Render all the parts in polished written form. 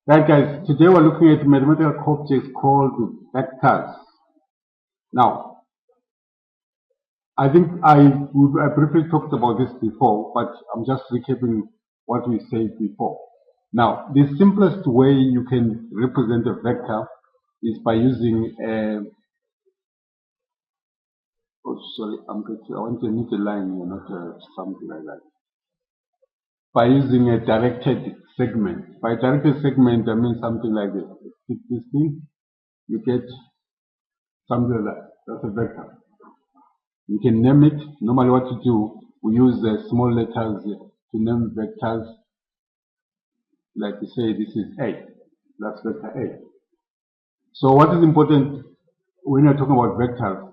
Right, guys, today we're looking at mathematical objects called vectors. Now, I think I briefly talked about this before, but I'm just recapping what we said before. Now, the simplest way you can represent a vector is by using a, oh sorry, I want to need a line here, not something like that. By using a directed segment. By directed segment, I mean something like this. Pick this thing, you get something like that. That's a vector. You can name it. Normally what to do, we use small letters to name vectors. Like we say, this is A. That's vector A. So what is important when you're talking about vectors?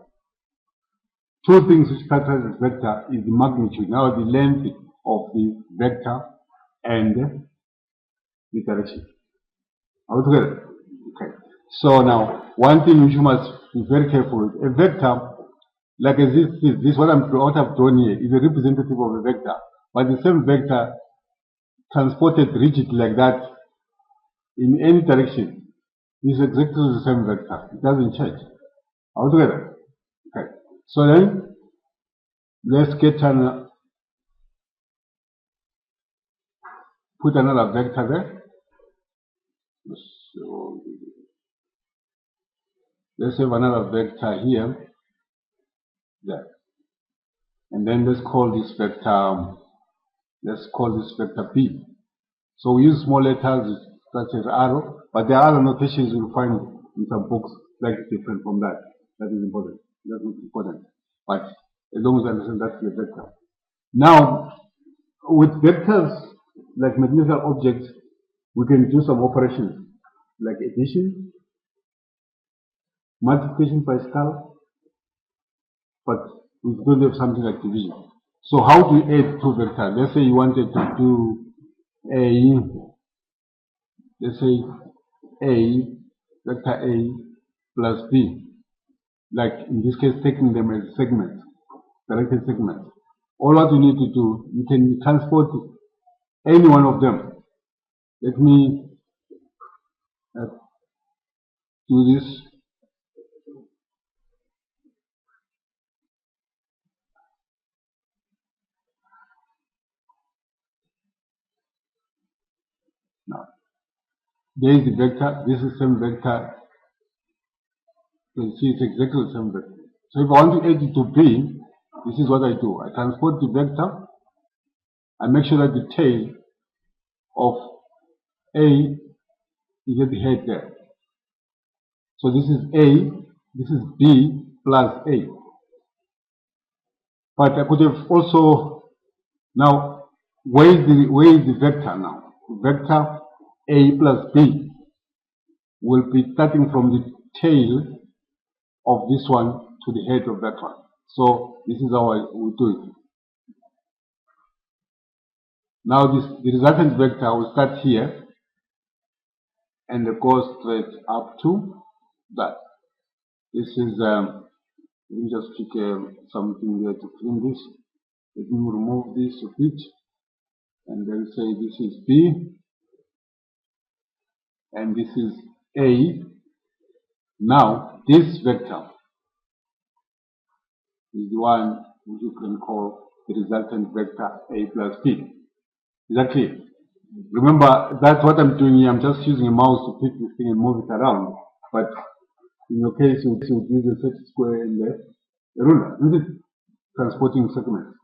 Two things which characterize a vector is the magnitude. Now the length of the vector and the direction. Are we together? Okay. So now, one thing which you must be very careful with, a vector, like as this what I've drawn here, is a representative of a vector. But the same vector transported rigid like that in any direction is exactly the same vector. It doesn't change. All together. Okay. So then let's get put another vector there. So let's have another vector here. There. And then let's call this vector B. So we use small letters such as arrow, but there are other notations you'll find in some books slightly different from that. That is important. That's not important. But as long as I understand that's the vector. Now, with vectors, like mathematical objects, we can do some operations like addition, multiplication by scalar, but we don't have something like division. So how do you add two vectors? Let's say you wanted to do let's say vector A plus B, like in this case taking them as segments, directed segments. All what you need to do, you can transport any one of them. Let me do this. Now, there is the vector, this is the same vector. You can see it's exactly the same vector. So if I want to add it to B, this is what I do. I transport the vector, I make sure that the tail of A is at the head there. So this is A, this is B plus A. But I could have also, now, where is the vector now? Vector A plus B will be starting from the tail of this one to the head of that one. So this is how I will do it. Now the resultant vector will start here and go straight up to that. This is, let me just pick something here to clean this. Let me remove this a bit and then say this is B and this is A. Now this vector is the one which you can call the resultant vector A plus B. Is that clear? Remember, that's what I'm doing here. I'm just using a mouse to pick this thing and move it around. But in your case, you would use a set square and the ruler, isn't it? Transporting segments.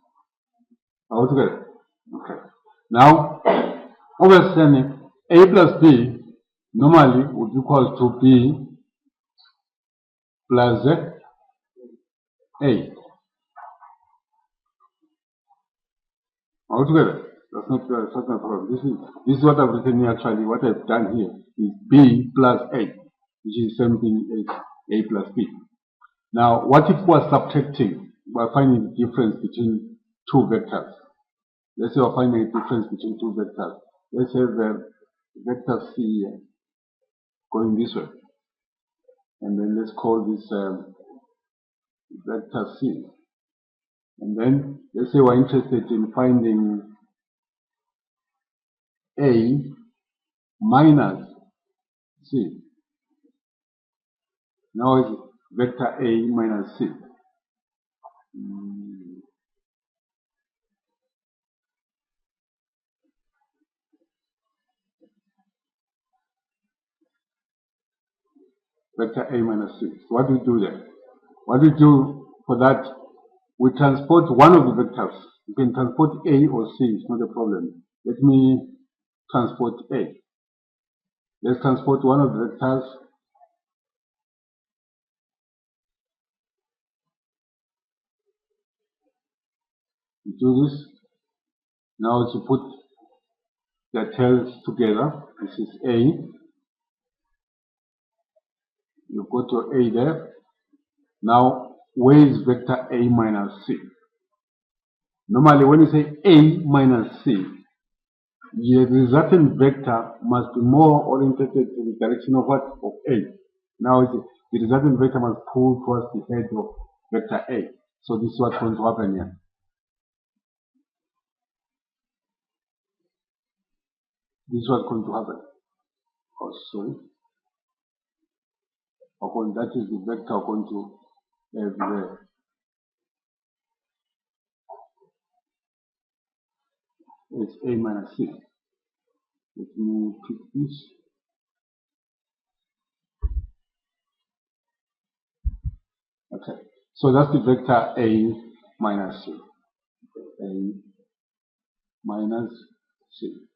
All together. Okay. Now, obviously, A plus B normally would equal to B plus A. All together. That's not a problem. This is what I've written here actually. What I've done here is B plus A, which is the same thing as A plus B. Now, what if we're subtracting? We're finding the difference between two vectors. Let's say we're finding a difference between two vectors. Let's have vector C here, going this way. And then let's call this vector C. And then let's say we're interested in finding A minus C. Now it's vector A minus C. Vector A minus C. So what do we do there? What we do for that, we transport one of the vectors. You can transport A or C, it's not a problem. Let me transport A. Let's transport one of the vectors. You do this. Now to put the tails together, this is A. You go to A there. Now, where is vector A minus C? Normally, when you say A minus C, the resultant vector must be more oriented to the direction of what? Of A. Now, the resultant vector must pull towards the head of vector A. So this is what's going to happen here. This is what's going to happen. Oh, sorry. Okay, that is the vector going to have there. It's A minus C. Let me pick this. Okay, so that's the vector A minus C. A minus C.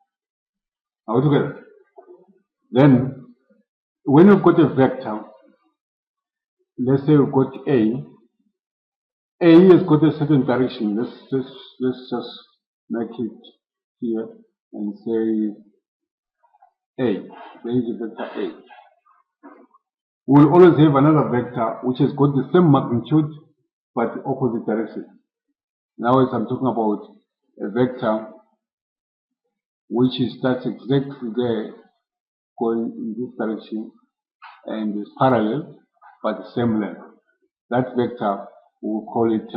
Now together. Then, when you've got a vector, let's say we've got A. A has got a certain direction. Let's just make it here and say A. There is a vector A. We'll always have another vector which has got the same magnitude but the opposite direction. Now as I'm talking about a vector which starts exactly there going in this direction and is parallel but the same length. That vector, we'll call it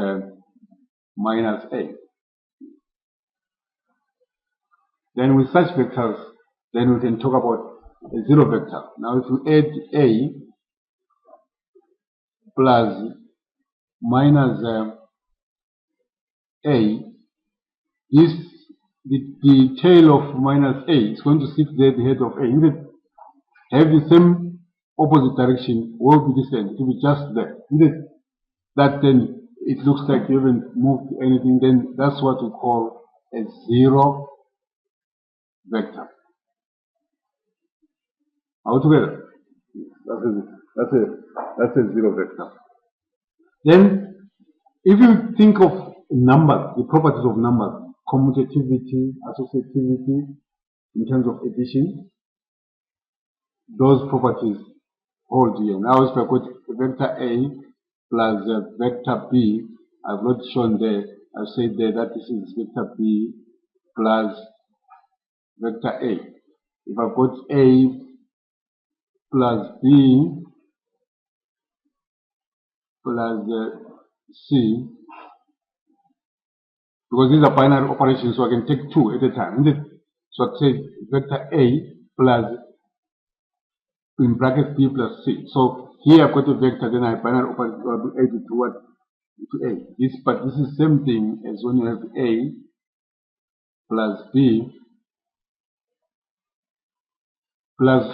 minus A. Then with such vectors, then we can talk about a zero vector. Now if we add A plus minus A, the tail of minus A is going to sit there at the head of A. If it have the same opposite direction, will be the same. It will be just there. If that then it looks like you haven't moved anything, then that's what we call a zero vector. All together. That's a zero vector. Then if you think of numbers, the properties of numbers, commutativity, associativity, in terms of addition, those properties hold here. Now if I got vector A plus vector B, I've not shown there, I've said there that this is vector B plus vector A. If I've got A plus B plus C, because these are binary operations, so I can take two at a time. So I say vector A plus, in brackets, B plus C. So here I've got a vector, then I binary operate add it to what? To A. But this is the same thing as when you have A plus B plus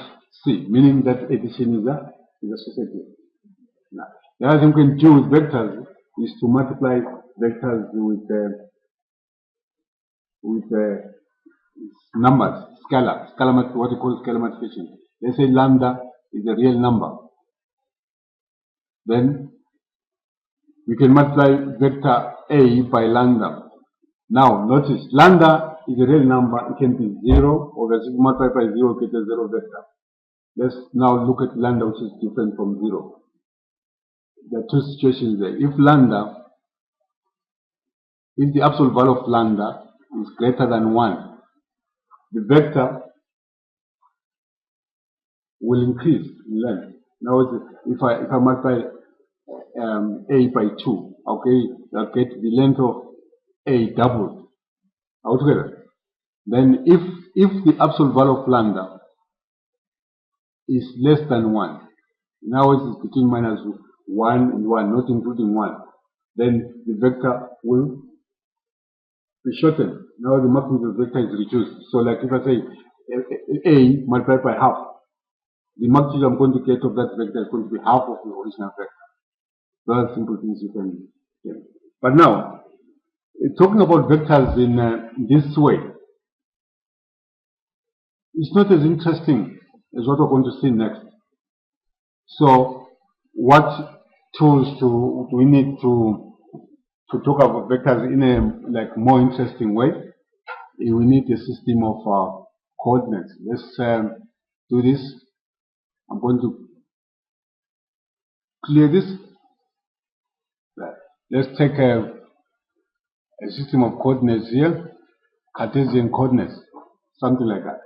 C, meaning that addition is associative. Now, the other thing we can do with vectors is to multiply vectors with numbers, scalar, what you call scalar multiplication. Let's say lambda is a real number. Then we can multiply vector A by lambda. Now notice, lambda is a real number. It can be 0, or as you multiply by 0, get a 0 vector. Let's now look at lambda, which is different from 0. There are two situations there. If the absolute value of lambda is greater than 1, the vector will increase in length. Now, if I multiply A by 2, okay, I'll get the length of A doubled altogether. Then if the absolute value of lambda is less than 1, in other words, it's between minus 1 and 1, not including 1, then the vector will be shortened. Now the magnitude of the vector is reduced. So like if I say A multiplied by half, the magnitude I'm going to get of that vector is going to be half of the original vector. Very simple things you can get. But now, talking about vectors in this way, it's not as interesting as what we're going to see next. So, what tools do we need to talk about vectors in a more interesting way? We need a system of coordinates. Let's do this. I'm going to clear this. Let's take a system of coordinates here, Cartesian coordinates, something like that.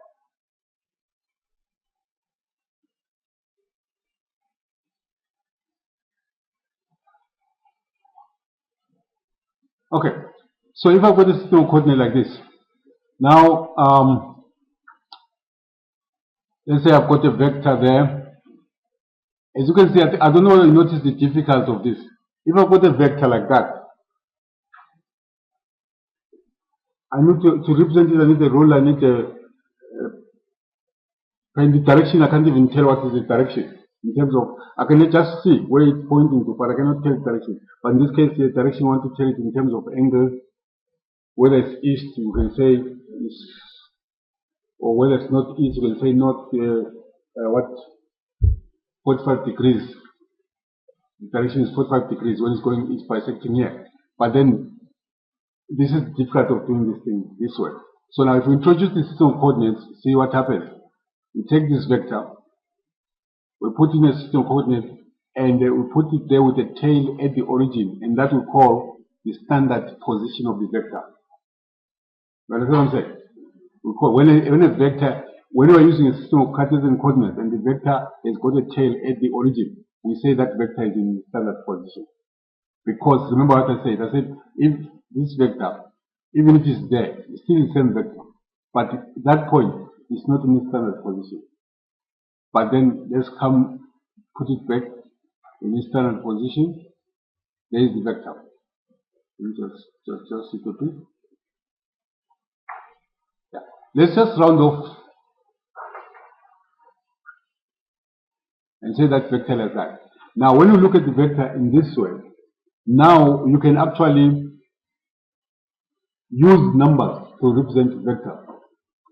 Okay, so if I've got a system of coordinates like this, now let's say I've got a vector there. As you can see, I don't know whether you notice the difficulty of this. If I've got a vector like that, I need to represent it. I need a ruler. I need and the direction. I can't even tell what is the direction in terms of. I can just see where it's pointing to, but I cannot tell the direction. But in this case, the direction I want to tell it in terms of angle. Whether it's east, you can say east, or whether it's not east, you can say north. 45 degrees. The direction is 45 degrees when it's going. It's bisecting here. But then this is difficult of doing this thing this way. So now if we introduce the system of coordinates, see what happens. We take this vector, we put in a system of coordinates, and we put it there with a tail at the origin, and that we call the standard position of the vector. You understand what I'm saying? We call, when a vector, when we are using a system of Cartesian coordinates and the vector has got a tail at the origin, we say that vector is in standard position. Because remember what I said if this vector, even if it's there, it's still the same vector. But at that point, it's not in the standard position. But then let's come put it back in the standard position. There is the vector. Just it quickly. Yeah. Let's just round off and say that vector like that. Now, when you look at the vector in this way, now you can actually use numbers to represent the vector.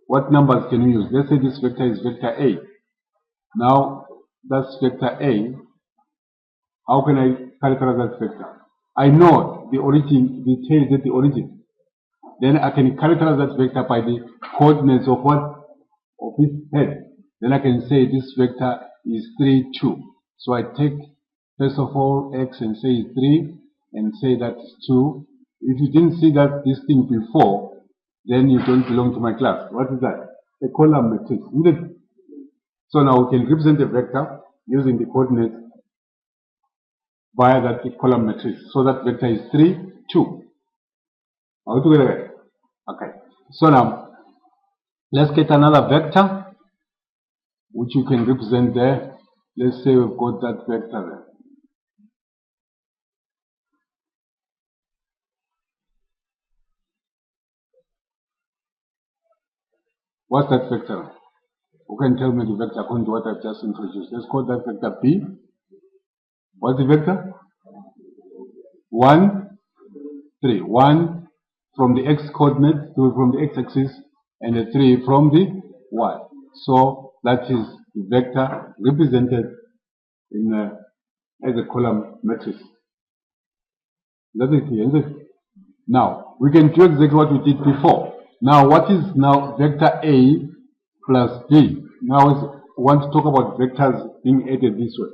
What numbers can we use? Let's say this vector is vector A. Now, that's vector A. How can I characterize that vector? I know the origin, the tail is at the origin. Then I can characterize that vector by the coordinates of what? Of its head. Then I can say this vector is 3, 2. So I take, first of all, x and say 3, and say that's 2. If you didn't see that this thing before, then you don't belong to my class. What is that? A column matrix. So now we can represent a vector using the coordinates via that column matrix. So that vector is 3, 2. Are we together? Okay. So now, let's get another vector, which you can represent there. Let's say we've got that vector there. What's that vector? Who can tell me the vector according to what I've just introduced? Let's call that vector P. What's the vector? 1, 3. 1 from the x coordinate, 2 from the x-axis, and a 3 from the y. So that is the vector represented in as a column matrix. That is here, isn't it? Now we can do exactly what we did before. Now what is now vector A plus B? Now we want to talk about vectors being added this way.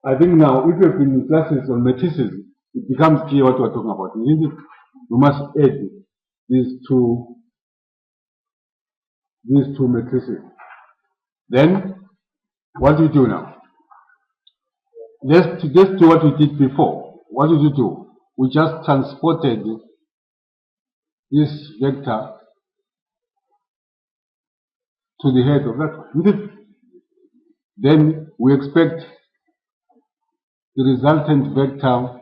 I think now if you've been in classes on matrices, it becomes clear what we're talking about, isn't it? We must add these two matrices. Then what do we do now? Let's do what we did before. What did we do? We just transported this vector to the head of that one. then we expect the resultant vector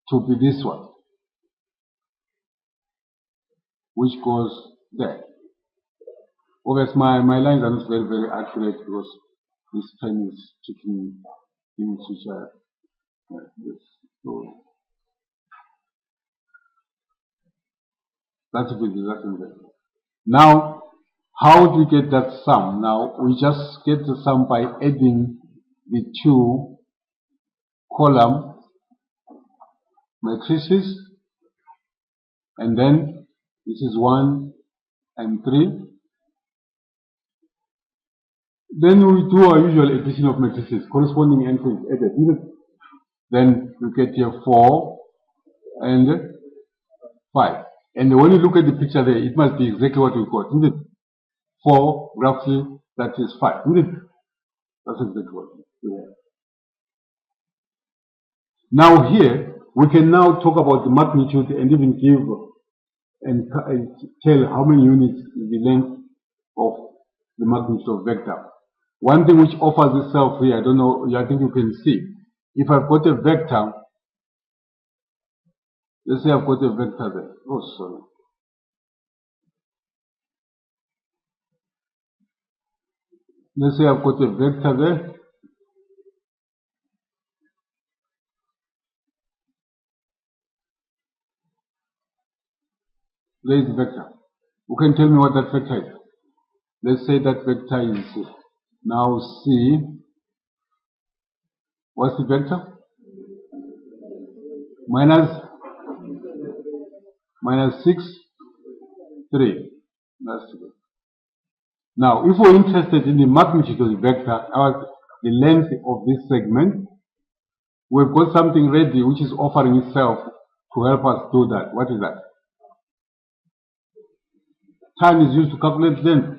to be this one, which goes there. Obviously, my lines are not very accurate because this pen is taking things which are like this. So that will be the resultant vector. Now, how do we get that sum? Now, we just get the sum by adding the two column matrices, and then this is 1 and 3. Then we do our usual addition of matrices, corresponding entries added. Then we get here 4 and 5. And when you look at the picture there, it must be exactly what we got, isn't it? 4, roughly, that is 5, isn't it? That's exactly what we have. Now here, we can now talk about the magnitude and even give and tell how many units is the length of the magnitude of vector. One thing which offers itself here, I don't know, I think you can see. If I've got a vector, let's say I've got a vector there. Oh, sorry. Let's say I've got a vector there. There is a vector. Who can tell me what that vector is? Let's say that vector is now C. What's the vector? Minus 6, 3. That's it. Now, if we're interested in the magnitude of the vector, the length of this segment, we've got something ready which is offering itself to help us do that. What is that? Tan is used to calculate length.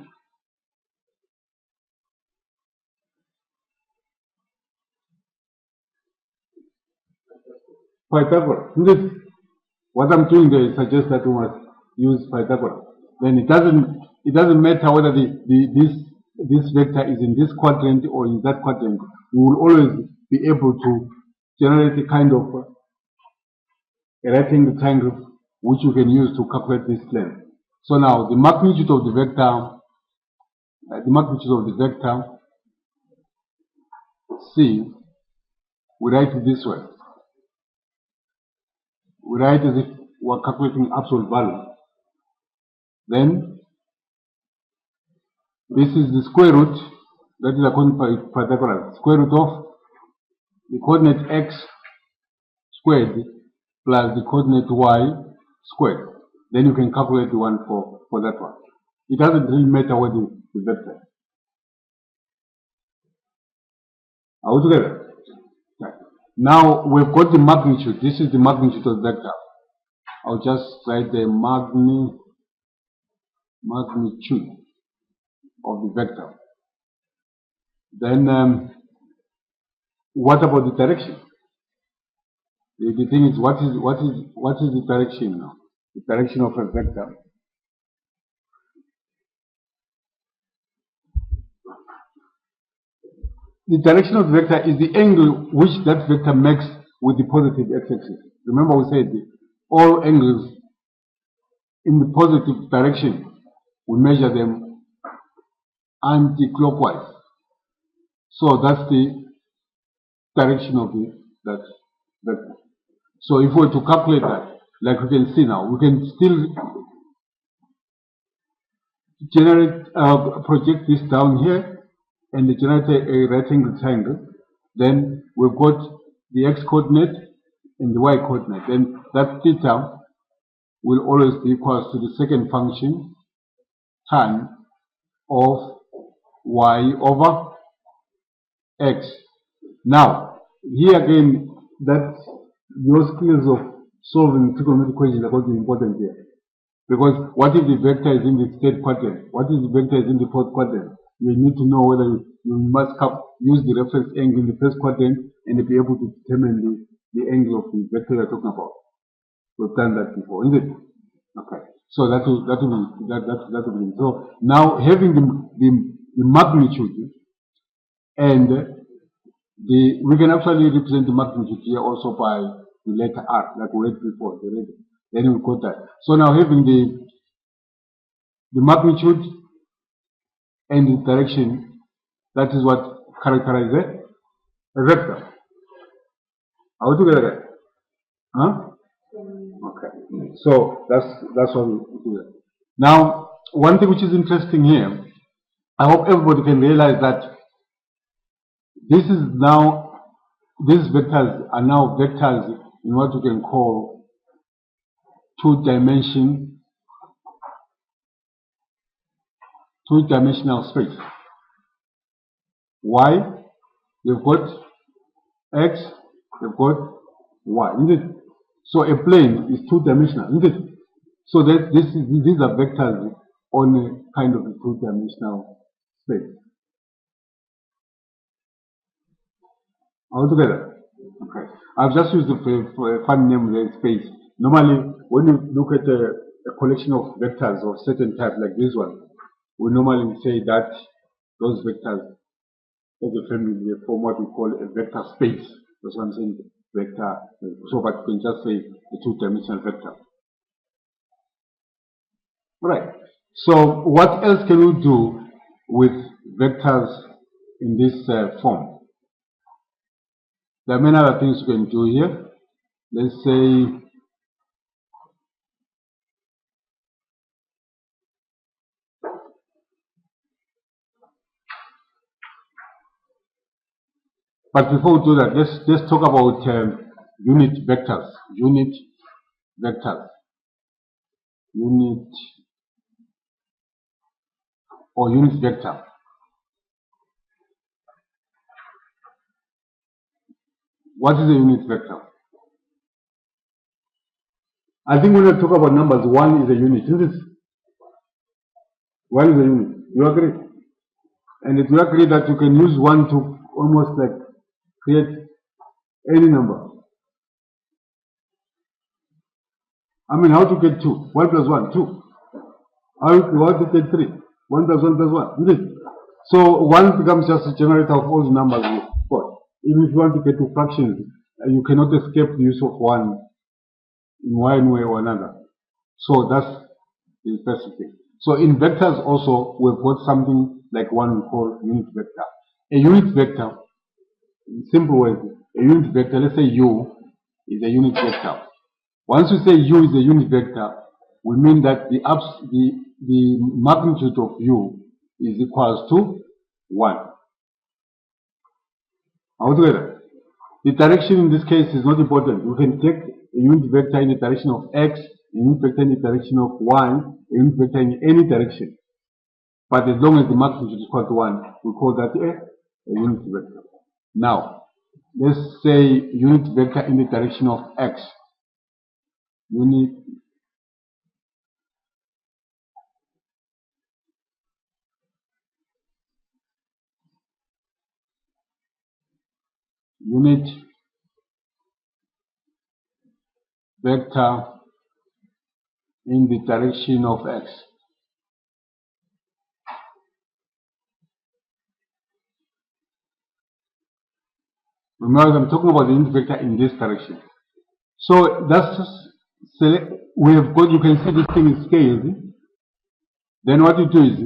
Pythagoras. What I'm doing there is suggest that we must use Pythagoras. Then it doesn't matter whether this vector is in this quadrant or in that quadrant. We will always be able to generate a kind of a rectangle triangle which you can use to calculate this length. So now the magnitude of the vector, C, we write it this way. We write as if we're calculating absolute value. Then this is the square root, that is according to Pythagoras, square root of the coordinate x squared plus the coordinate y squared. Then you can calculate the one for that one. It doesn't really matter what the vector is. Are we together? Okay. Now we've got the magnitude. This is the magnitude of the vector. I'll just write the magnitude of the vector. Then what about the direction? The thing is, what is the direction now? The direction of a vector. The direction of the vector is the angle which that vector makes with the positive x-axis. Remember we said all angles in the positive direction, we measure them anti-clockwise. So that's the direction of that vector. So if we were to calculate that, like we can see now, we can still project this down here and generate a rectangle triangle. Then we've got the x coordinate and the y coordinate. Then that theta will always be equal to the second function tan of y over x. Now, here again, that your skills of solving trigonometric equations are going to be important here. Because what if the vector is in the third quadrant? What if the vector is in the fourth quadrant? You need to know whether you must use the reference angle in the first quadrant and be able to determine the angle of the vector you're talking about. We've done that before, isn't it? Okay. So that will be. So now having the magnitude, And we can actually represent the magnitude here also by the letter R, like we read before. Then we got that. So now having the magnitude and the direction, that is what characterizes a vector. Are we together? Huh? Okay. So that's what we do. Now, one thing which is interesting here, I hope everybody can realize that this is now, these vectors are now vectors in what we can call two-dimensional space. Why? You've got X, you've got Y, isn't it? So a plane is two-dimensional, isn't it? So that these are vectors on a kind of a two-dimensional space. All together. Okay. I've just used a fun name there, space. Normally, when you look at a collection of vectors of certain type like this one, we normally say that those vectors as a family they form what we call a vector space. That's what I'm saying, vector. So, but you can just say a two-dimensional vector. Right. So, what else can we do with vectors in this form? There are many other things we can do here. Let's say but before we do that, let's talk about unit vectors. Unit vectors. Unit or unit vector. What is a unit vector? I think when we talk about numbers, one is a unit, isn't it? One is a unit. You agree? And if you agree that you can use one to almost like create any number. I mean, how to get 2? 1 plus 1, 2. How to get 3? 1 plus 1 plus 1, isn't it? So 1 becomes just a generator of all the numbers you've got. Even if you want to get to fractions, you cannot escape the use of 1 in one way or another. So that's the first thing. So in vectors also, we've got something like one we call unit vector. A unit vector, in simple words, a unit vector, let's say U is a unit vector. Once we say U is a unit vector, we mean that the magnitude of U is equals to 1. All together. The direction in this case is not important. You can take a unit vector in the direction of X, a unit vector in the direction of Y, a unit vector in any direction. But as long as the magnitude is equal to 1, we call that a unit vector. Now, let's say unit vector in the direction of X. Unit vector in the direction of X. Remember, I'm talking about the unit vector in this direction. So that's just select. We have got. You can see this thing is scaled. Then what you do is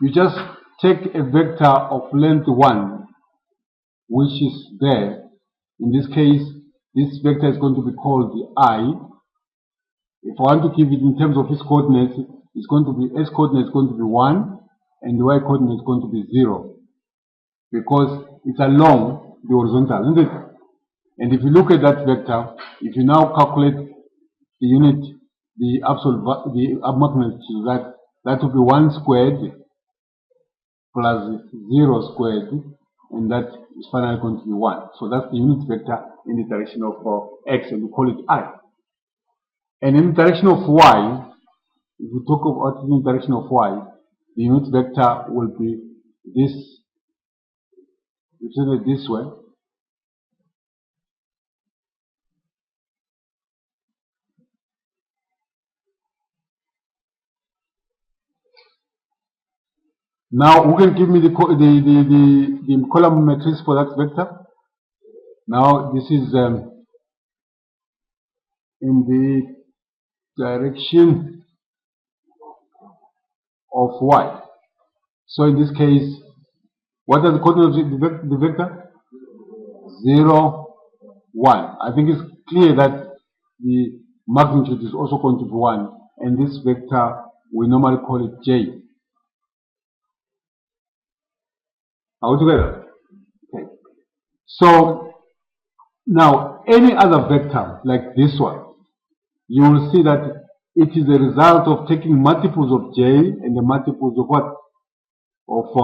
you just take a vector of length 1, which is there. In this case, this vector is going to be called the I. If I want to give it in terms of its coordinates, it's going to be S coordinate is going to be 1, and the Y coordinate is going to be 0, because it's along the horizontal, isn't it? And if you look at that vector, if you now calculate the unit, the absolute, the magnitude, that will be 1 squared plus 0 squared, and that is finally going to be 1. So that's the unit vector in the direction of X, and we call it I. And in the direction of Y, if we talk about in the direction of Y, the unit vector will be this, this way. Now, who can give me the column matrix for that vector? Now, this is in the direction of y. So in this case, what are the coordinates of the vector? 0, 1. I think it's clear that the magnitude is also going to be 1, and this vector we normally call it j. Are we together? Okay. So now any other vector like this one, you will see that it is a result of taking multiples of j and the multiples of what? Of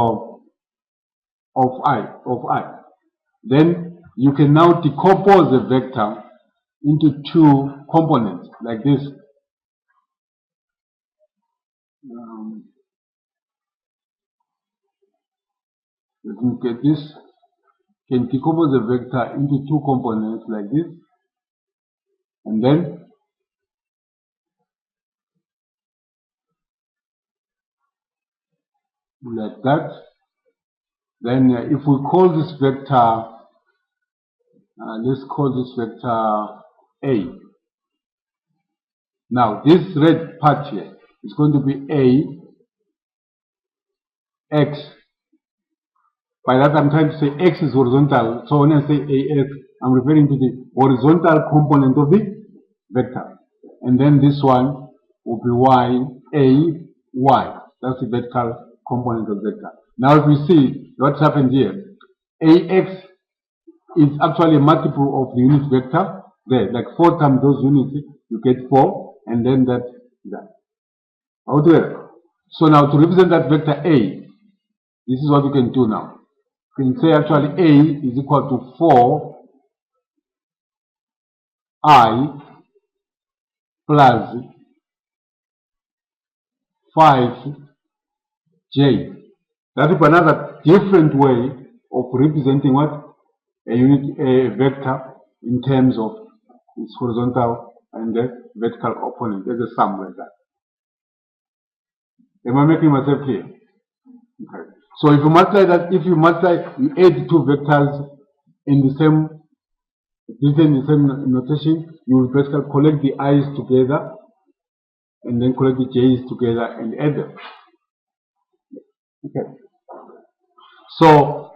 I. Then you can now decompose the vector into two components like this. Let me get this. Can decompose the vector into two components like this, and then like that. Then if we call this vector, let's call this vector A. Now this red part here is going to be A x. By that I'm trying to say x is horizontal, so when I say AX, I'm referring to the horizontal component of the vector. And then this one will be y. That's the vertical component of vector. Now if we see what's happened here, AX is actually a multiple of the unit vector. There, like 4 times those units, you get 4, and then that. How do it? So now to represent that vector A, this is what we can do now. We can say actually A is equal to 4I plus 5J. That is another different way of representing what? A vector in terms of its horizontal and the vertical component. There's a sum like that. Am I making myself clear? Okay. So if you multiply that, you add two vectors in the same notation, you will basically collect the i's together and then collect the j's together and add them. Okay. So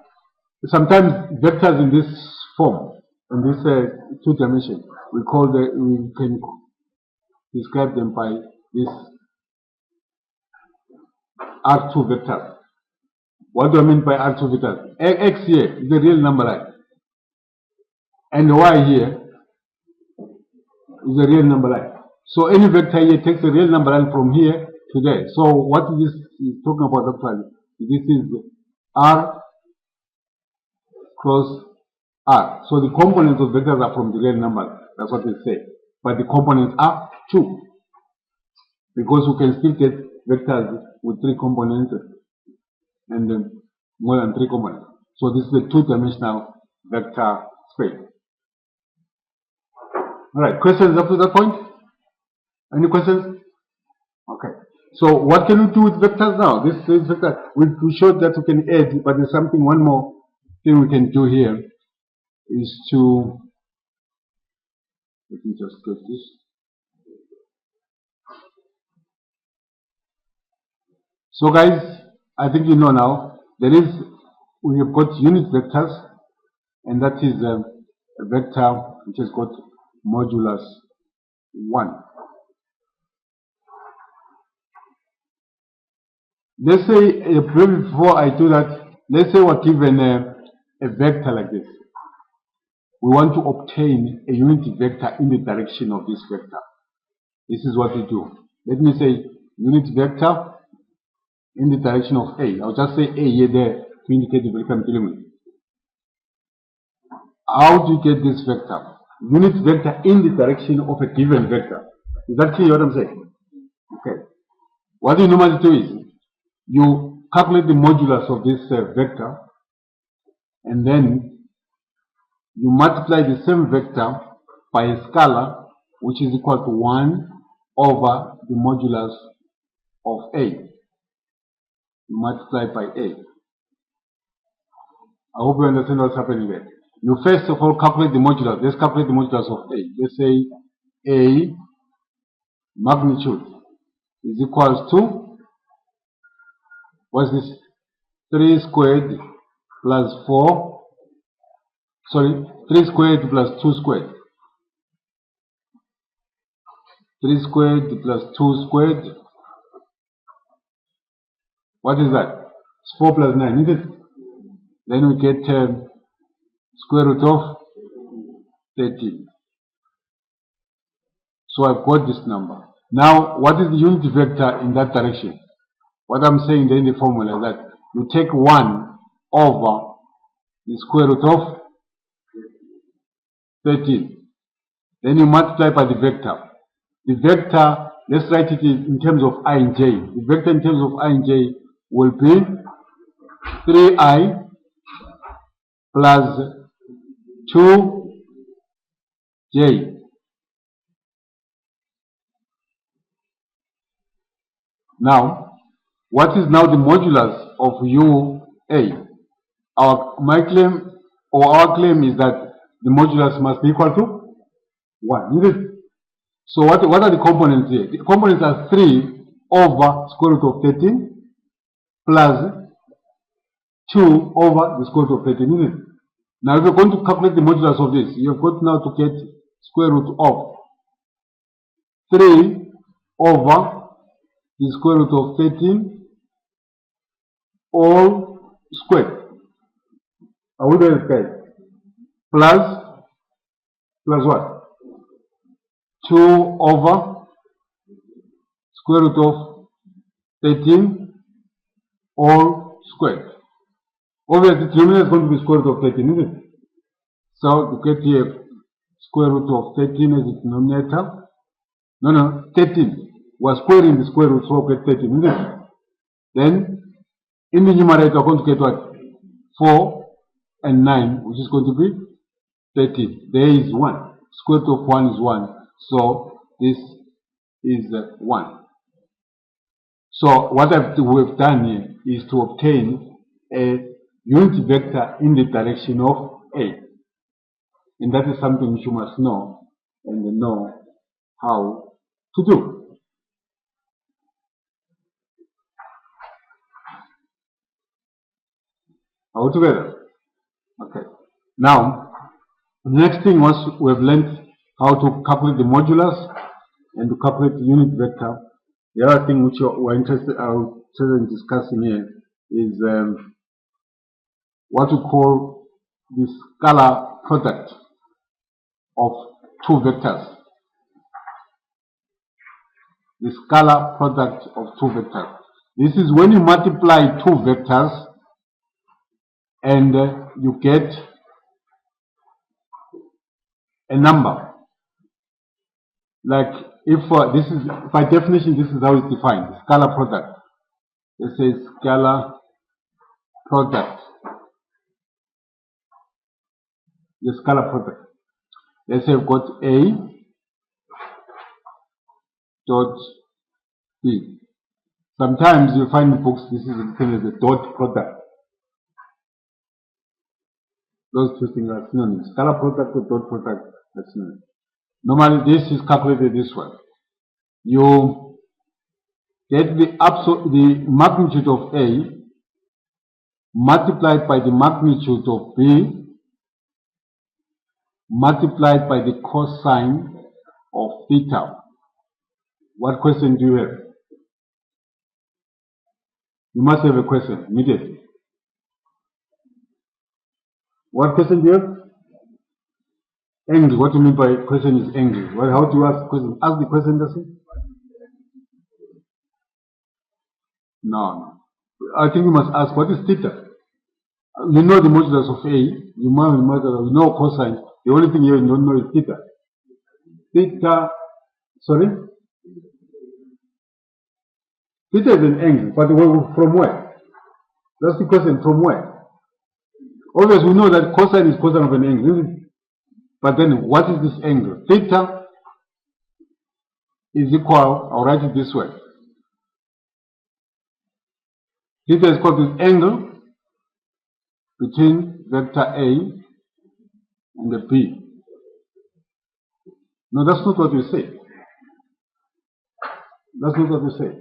sometimes vectors in this form, in this two dimension, we can describe them by this R2 vectors. What do I mean by R2 vectors? X here is the real number line, and Y here is the real number line. So any vector here takes a real number line from here to there. So what this is talking about actually, this is R cross R. So the components of vectors are from the real number. That's what they say. But the components are 2. Because we can still get vectors with 3 components and then more than 3 components. So this is a 2-dimensional vector space. Alright, questions up to that point? Any questions? Okay. So what can we do with vectors now? This vector, we showed that we can add, but there's one more thing we can do here is to, let me just get this. So guys, I think you know now, we have got unit vectors, and that is a vector which has got modulus 1. Let's say, before I do that, let's say we're given a vector like this. We want to obtain a unit vector in the direction of this vector. This is what we do. Let me say unit vector in the direction of A. I'll just say A here there to indicate the vector I'm dealing with. How do you get this vector? Unit vector in the direction of a given vector. Is that clear what I'm saying? Okay. What you normally do is you calculate the modulus of this vector, and then you multiply the same vector by a scalar which is equal to 1 over the modulus of A. you multiply by A. I hope you understand what's happening there. You first of all calculate the modulus. Let's calculate the modulus of A. Let's say A magnitude is equals to, what's this? 3 squared plus 4, sorry, 3 squared plus 2 squared. 3 squared plus 2 squared. What is that? It's 4 plus 9, isn't it? Then we get square root of 13. So I've got this number. Now, what is the unit vector in that direction? What I'm saying there in the formula is that you take 1 over the square root of 13. Then you multiply by the vector. The vector, let's write it in terms of I and J. The vector in terms of I and J will be 3i plus 2j. Now, what is now the modulus of UA? Our claim is that the modulus must be equal to 1. Isn't it? So what are the components here? The components are 3 over square root of 13 plus 2 over the square root of 13, isn't it? Now if you're going to calculate the modulus of this, you've got now to get square root of 3 over the square root of 13 all squared. Are we there, guys? Plus what? 2 over square root of 13 all squared. Obviously, the denominator is going to be square root of 13, isn't it? So you get here square root of 13 as the denominator. No, 13. We're squaring the square root, so we get 13, isn't it? Then in the numerator, we're going to get what? 4 and 9, which is going to be 13. There is 1. Square root of 1 is 1. So this is 1. So what we've done here is to obtain a unit vector in the direction of A. And that is something which you must know and know how to do. Are we together? Okay. Now, the next thing was we have learned how to calculate the modulus and to calculate the unit vector. The other thing which we're interested in discussing here is what we call the scalar product of two vectors. The scalar product of two vectors. This is when you multiply two vectors and you get a number. Like if this is by definition, this is how it's defined: scalar product. This is scalar product. The scalar product. Let's say we've got A dot B. Sometimes you find in books this is written as a dot product. Those two things are synonyms. Scalar product or dot product are synonyms. Normally this is calculated this way. You get the magnitude of A multiplied by the magnitude of B multiplied by the cosine of theta. What question do you have? You must have a question immediately. What question do you have? Angry. What do you mean by question is angry? Well, how do you ask the question? Ask the question, does it? No. I think you must ask, what is theta? You know the modulus of A, you know cosine. The only thing you don't know is theta. Theta, sorry? Theta is an angle, but from where? That's the question, from where? Obviously, we know that cosine is cosine of an angle, isn't it? But then, what is this angle? Theta is equal, I'll write it this way. Theta is called the angle between vector A and the B. No, that's not what you say. That's not what you say.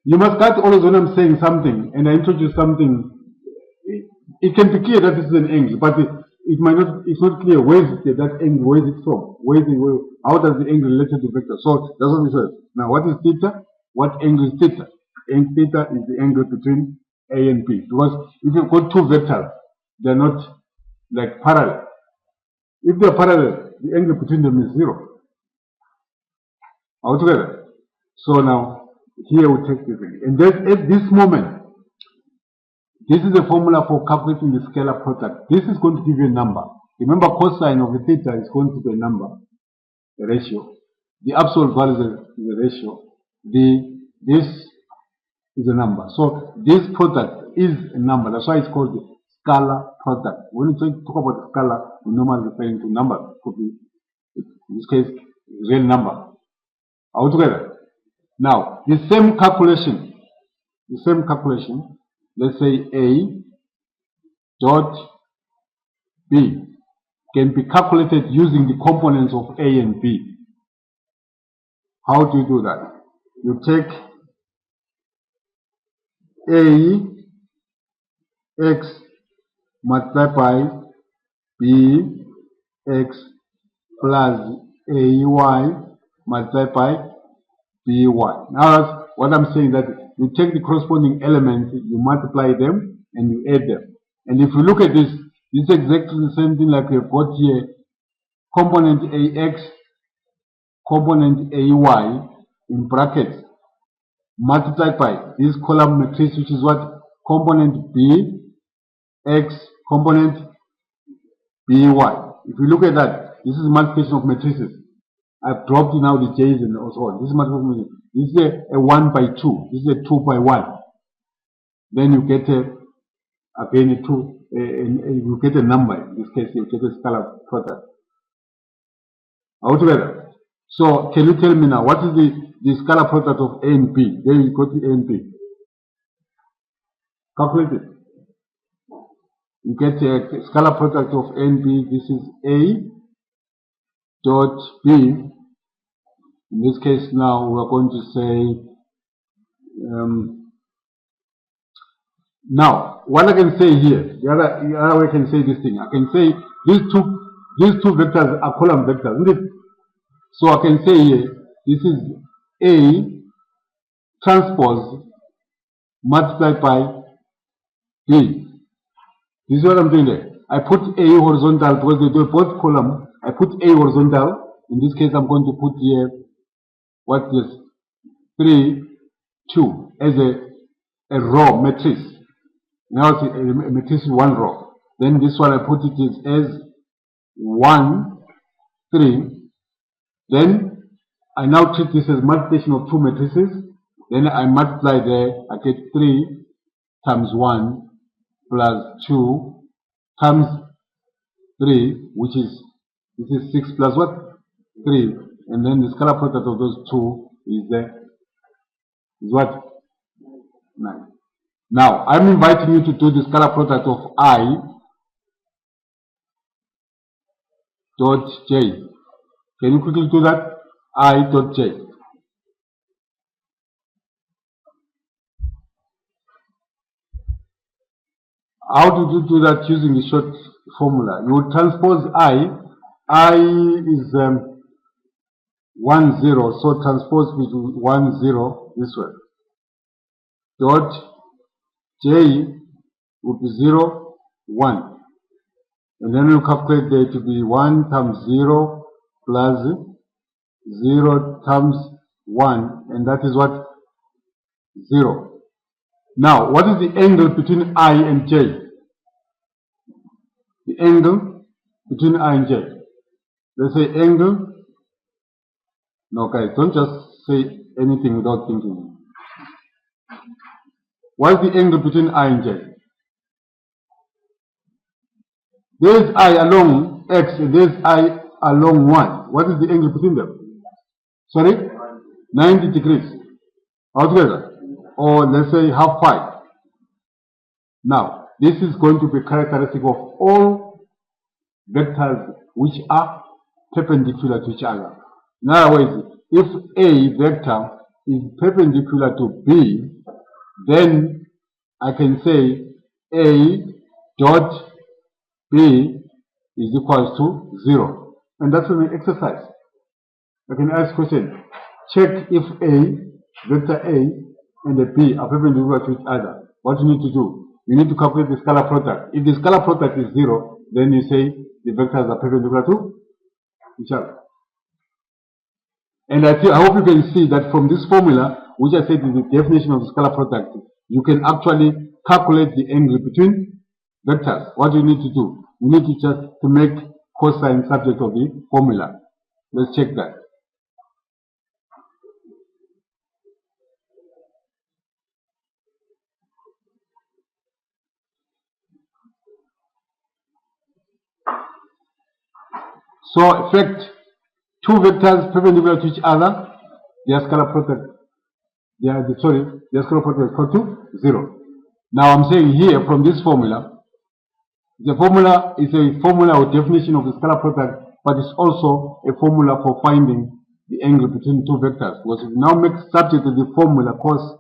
You must start always when I'm saying something and I introduce something. It can be clear that this is an angle, but it might not. It's not clear where is it, that angle. Where is it from? How does the angle relate to the vector? So that's what we said. Now, what is theta? What angle is theta? And theta is the angle between A and B. Because if you've got two vectors, they're not like parallel. If they're parallel, the angle between them is 0. All together. So now, here we take this thing. And then at this moment, this is the formula for calculating the scalar product. This is going to give you a number. Remember, cosine of the theta is going to be a number, a ratio. The absolute value is a ratio. This is a number. So this product is a number. That's why it's called the scalar product. When we talk about scalar, we normally referring to number. It could be, in this case, real number. All together. Now, the same calculation, let's say A dot B can be calculated using the components of A and B. How do you do that? You take A x multiplied by B x plus A y multiplied by by. Now, what I'm saying that you take the corresponding elements, you multiply them, and you add them. And if you look at this, this is exactly the same thing like we've got here. Component AX, component AY in brackets, multiplied by this column matrix, which is what? Component B, X, component BY. If you look at that, this is multiplication of matrices. I've dropped in now the J's and so on. This is multiplication. This is a 1 by 2. This is a 2 by 1. Then you get again a 2. You get a number. In this case, you get a scalar product. Altogether. So, can you tell me now what is the scalar product of A and B? There you go to A and B. Calculate it. You get a scalar product of A and B. This is A dot B. In this case now we are going to say now what I can say here, the other way I can say this thing, I can say these two vectors are column vectors, isn't it? So I can say here this is A transpose multiplied by B. This is what I'm doing there. I put A horizontal because they do both column. I put A horizontal. In this case, I'm going to put here what is 3, 2 as a row matrix. Now it's a matrix with 1 row. Then this one I put it as 1, 3. Then I now treat this as multiplication of 2 matrices. Then I multiply there. I get 3 times 1 plus 2 times 3, which is, this is 6 plus what? 3. And then the scalar product of those two is what? 9. Now, I'm inviting you to do the scalar product of I dot j. Can you quickly do that? I dot j. How do you do that using the short formula? You would transpose I. I is 1, 0, so transpose between 1, 0 this way. Dot j would be 0, 1. And then you calculate there to be 1 times 0 plus 0 times 1, and that is what? 0. Now, what is the angle between I and j? The angle between I and j. Let's say angle. No, guys, don't just say anything without thinking. What is the angle between I and j? There is I along x and there is I along y. What is the angle between them? Sorry? 90 degrees. Altogether. Or let's say half pi. Now, this is going to be characteristic of all vectors which are perpendicular to each other. In other words, if A vector is perpendicular to B, then I can say A dot B is equals to 0. And that's an exercise. I can ask question. Check if vector A and the B are perpendicular to each other. What you need to do? You need to calculate the scalar product. If the scalar product is 0, then you say the vectors are perpendicular to each other. And I hope you can see that from this formula, which I said is the definition of the scalar product, you can actually calculate the angle between vectors. What do you need to do? You need to just to make cosine subject of the formula. Let's check that. So, effect, two vectors perpendicular to each other, their scalar product, their scalar product is equal to 0. Now I'm saying here from this formula, the formula is a formula or definition of the scalar product, but it's also a formula for finding the angle between two vectors. Because if you now make subject to the formula cos,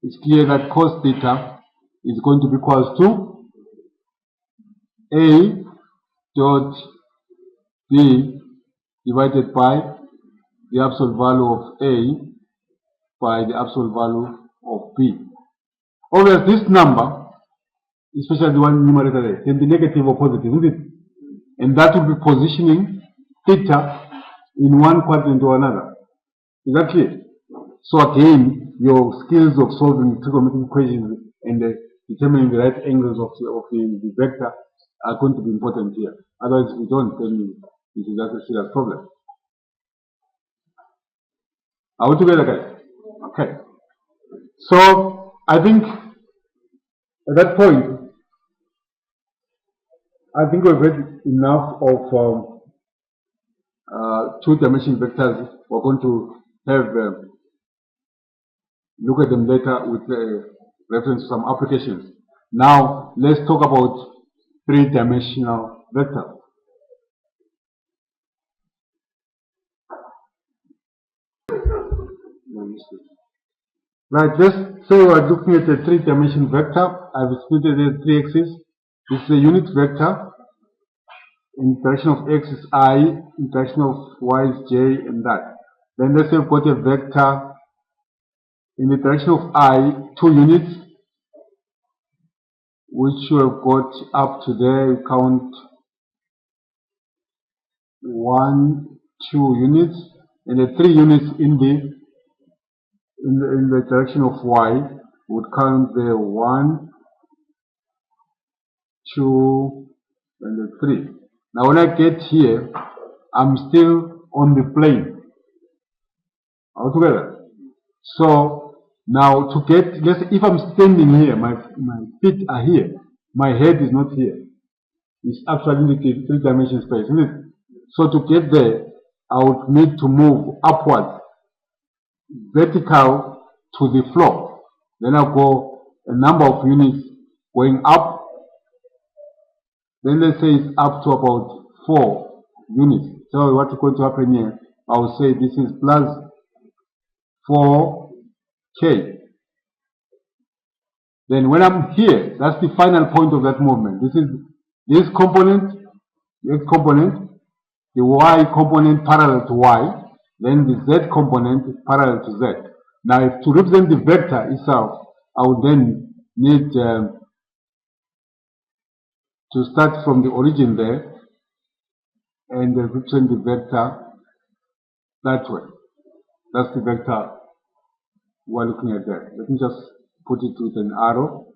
it's clear that cos theta is going to be equals to A dot B divided by the absolute value of A by the absolute value of B. Obviously, this number, especially the one numerator there, can be negative or positive, isn't it? And that will be positioning theta in one quadrant or another. Is that clear? So again, your skills of solving trigonometric equations and determining the right angles of the vector are going to be important here. Otherwise, if you don't, then this is a serious problem. Are we together, guys? Okay. So I think at that point, I think we've read enough of two-dimensional vectors. We're going to have look at them later with reference to some applications. Now let's talk about three-dimensional vectors. Right, let's say we're looking at a three-dimensional vector. I've split it in 3 axes. This is a unit vector. In direction of x is I, in direction of y is j, and that. Then let's say we've got a vector in the direction of I, 2 units, which we have got up to there. We count 1, 2 units, and the 3 units in the direction of y would count the 1, 2, and the 3. Now when I get here, I'm still on the plane. All together. So now to get, if I'm standing here, my feet are here, my head is not here. It's actually in the 3-dimensional space, isn't it? So to get there, I would need to move upwards, vertical to the floor. Then I'll go a number of units going up. Then let's say it's up to about 4 units. So what's going to happen here? I will say this is plus 4k. Then when I'm here, that's the final point of that movement. This is this component, x component, the y component parallel to y, then the z component is parallel to z. Now, if to represent the vector itself, I would then need to start from the origin there and represent the vector that way. That's the vector we're looking at there. Let me just put it with an arrow.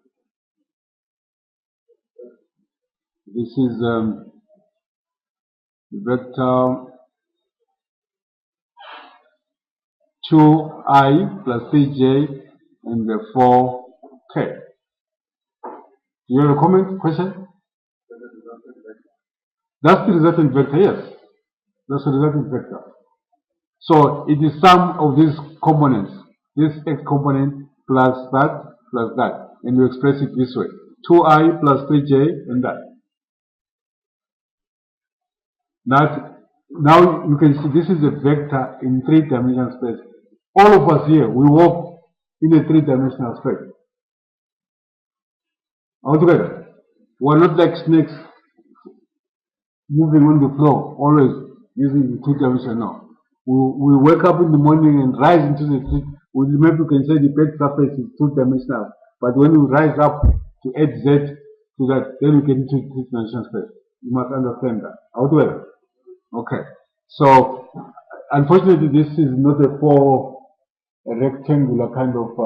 This is vector 2i plus 3j and the 4k. Do you have a comment, question? That's the resultant vector, yes. That's the resultant vector. So it is sum of these components, this x component plus that plus that. and you express it this way: 2i plus 3j and that. Now you can see this is a vector in 3-dimensional space. All of us here, we walk in a 3-dimensional space. All together. We're not like snakes moving on the floor, always using the 2-dimensional. No. We wake up in the morning and rise into the street. Maybe you can say the bed surface is 2-dimensional, but when we rise up to add z to that, then we get into 3-dimensional space. You must understand that. How do I? Okay. So, unfortunately, this is not a rectangular kind of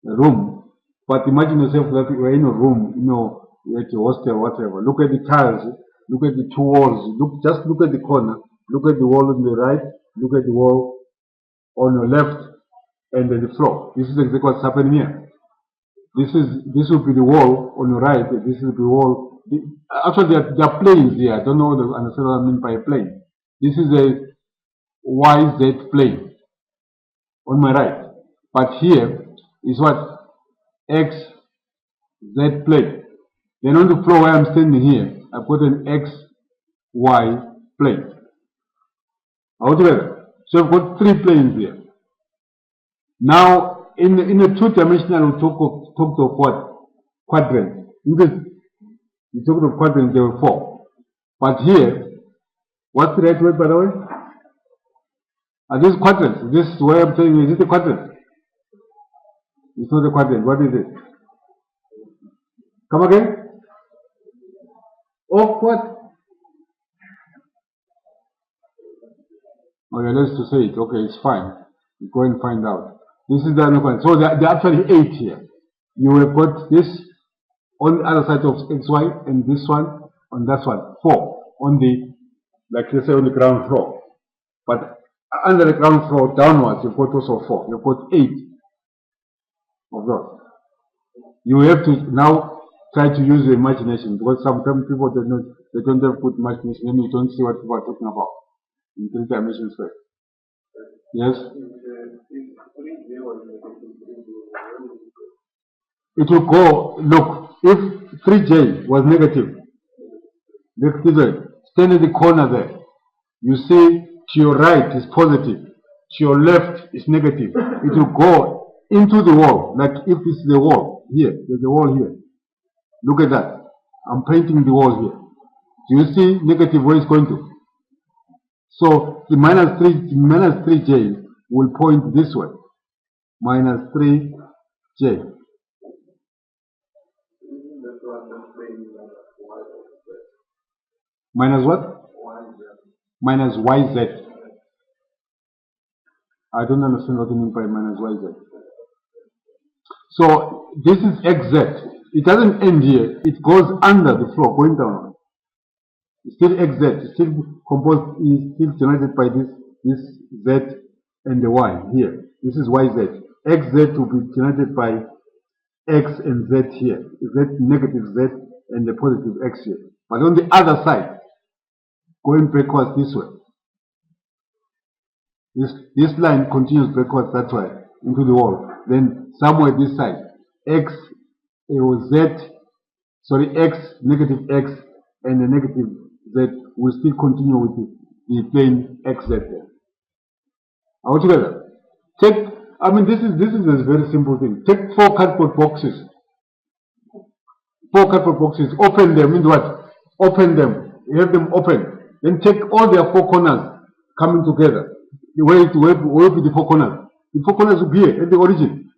room. But imagine yourself that you're in a room, at a hostel, whatever. Look at the tiles. Look at the two walls. Just look at the corner. Look at the wall on the right. Look at the wall on your left, and then the floor. This is exactly what's happening here. This will be the wall on your right. This is the wall. Actually, there are planes here. I don't know understand what I mean by a plane. This is a YZ plane on my right. But here is what? XZ plane. Then on the floor where I'm standing here, I've got an XY plane. Altogether. So I've got 3 planes here. Now, in a 2-dimensional, we talked of what? Quadrants. We talked of quadrants, there were 4. But here, what's the right word, by the way? Are these quadrants? This is where I'm saying, is it a quadrant? It's not a quadrant. What is it? Come again? Oh, what? Oh, you're less to say it. Okay, it's fine. You go and find out. This is the other one. So there are actually 8 here. You have got this on the other side of XY and this one on that one. 4 on the, like let's say on the ground floor. But under the ground floor downwards, you've got also 4. You've got 8 of those. You have to now try to use your imagination, because sometimes people they don't have good imagination and you don't see what people are talking about in 3-dimensional space. Yes? It will go, look, if 3j was negative, stand in the corner there. You see to your right is positive, to your left is negative. It will go into the wall, like if this is the wall here, there's a wall here. Look at that. I'm painting the wall here. Do you see negative where it's going to? So the minus 3j will point this way. Minus 3j. Minus what? Minus yz. I don't understand what you mean by minus yz. So this is xz. It doesn't end here. It goes under the floor, going down. It's still xz. It's still composed. Is still generated by this z and the y here. This is yz. Xz will be generated by x and z here. Z negative z and the positive x here. But on the other side, going backwards this way. This line continues backwards that way into the wall. Then somewhere this side, x negative x and the negative z will still continue with the plane xz there. All together. This is a very simple thing. Take 4 cardboard boxes. 4 cardboard boxes. Open them. Means what? Open them. You have them open. Then take all their 4 corners coming together. Where will be the 4 corners? The 4 corners will be here at the origin.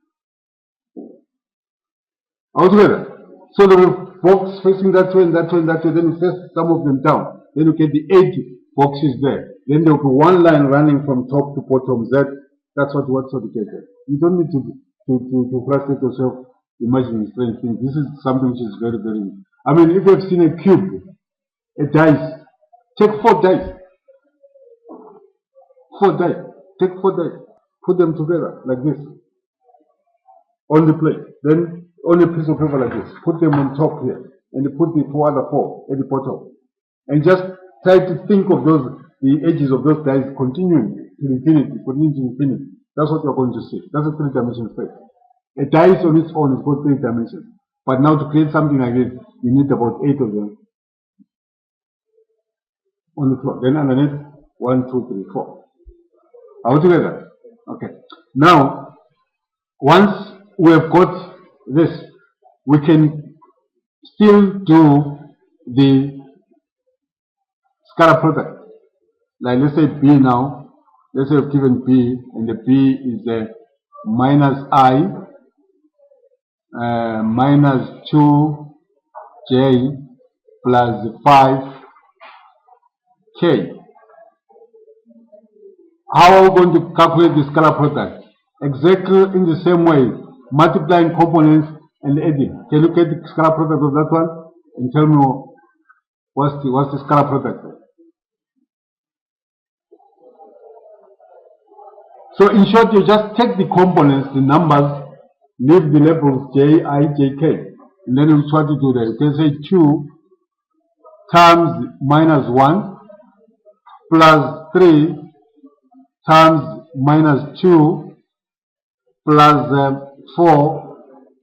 All together. So there will box facing that way and that way and that way. Then you place some of them down. Then you get the 8 boxes there. Then there will be one line running from top to bottom. That's what you get there. You don't need to frustrate yourself imagining strange things. This is something which is very, very. If you have seen a cube, a dice, take 4 dice. 4 dice. Take 4 dice. Put them together like this on the plate. Then on a piece of paper like this. Put them on top here. And you put the 4 other 4 at the bottom. And just try to think of the edges of those dice continuing to infinity, continuing to infinity. That's what you're going to see. That's a 3-dimensional space. A dice on its own is got 3 dimensions. But now to create something like this, you need about 8 of them on the floor. Then underneath, 1, 2, 3, 4. Are we together? Okay. Now, once we have got this, we can still do the scalar product. Like let's say B now. Let's say I've given B, and the B is minus I minus 2J plus 5K. How are we going to calculate the scalar product? Exactly in the same way, multiplying components and adding. Can you get the scalar product of that one? And tell me what's the scalar product? So in short, you just take the components, the numbers, leave the labels J, I, J, K. And then you try to do that. You can say 2 times minus 1 plus 3 times minus 2 plus 4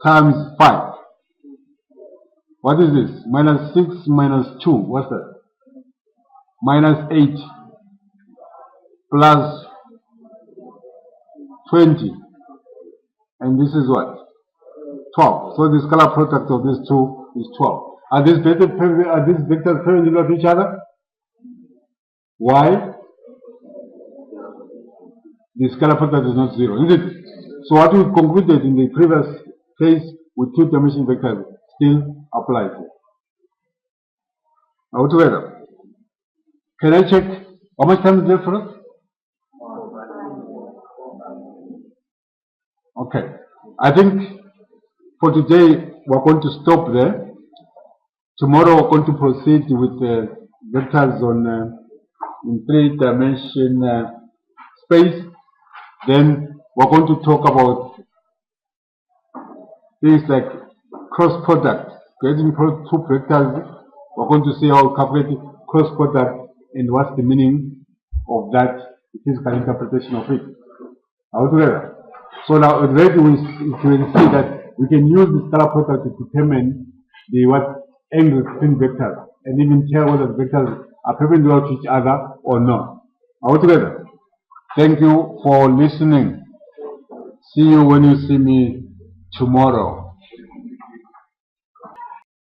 times 5. What is this? Minus 6 minus 2. What's that? Minus 8 plus 20. And this is what? 12. So the scalar product of these two is 12. Are these vectors perpendicular to each other? Why? The scalar product is not 0, is it? So what we concluded in the previous case with 2-dimensional vectors still applies. Are we together? Can I check how much time is left for us? Okay. I think for today we're going to stop there. Tomorrow we're going to proceed with vectors on in 3-dimension space. Then we're going to talk about things like cross product. Getting 2 vectors, we're going to see how to calculate cross product and what's the meaning of that physical interpretation of it. Are we together? So now already we can see that we can use the scalar product to determine the angle between vectors and even tell whether the vectors are perpendicular to each other or not. Are we together? Thank you for listening. See you when you see me tomorrow.